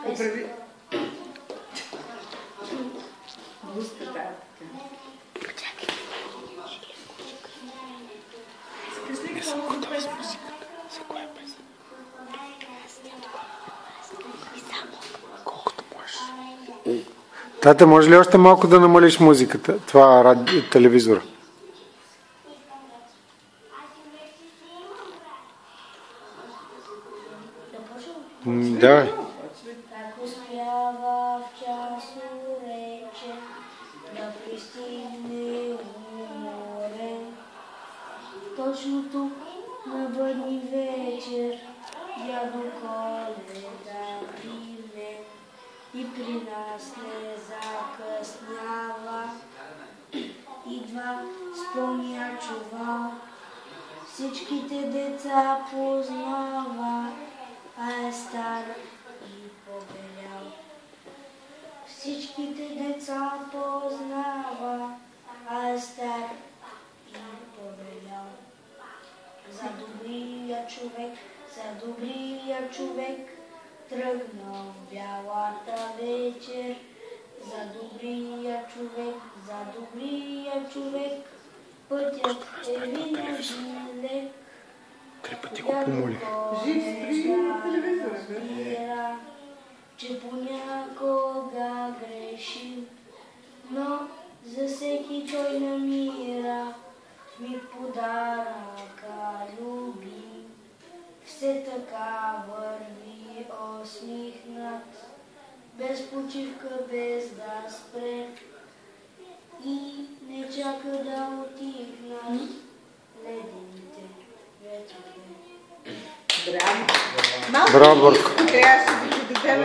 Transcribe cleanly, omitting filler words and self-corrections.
Поправи. Блузката така. Не съм готова с музиката. За коя песен? Колкото можеш. Тата, може ли още малко да намалиш музиката? Това телевизора. Давай. Как успява в часу рече да пристигне уморен. Точно тук на бъдни вечер дядо Коледа при мен и при нас не закъснява. Идва с пълния чувал, всичките деца познава, а е стар и побелял. Всичките деца познава, а е стар и побелял. За добрия човек, тръгнал бялата вечер. За добрия човек, пътят е винаги лек. 3 пъти го помоли. Жив при телевизора. Че понякога грешим, но за всеки той намира ми подаръка любим. Все така върви усмихнат, без почивка, без да спре и не чака да отихнат ледените ветрове. Браво! Браво, Борко. Трябваше да ти дадем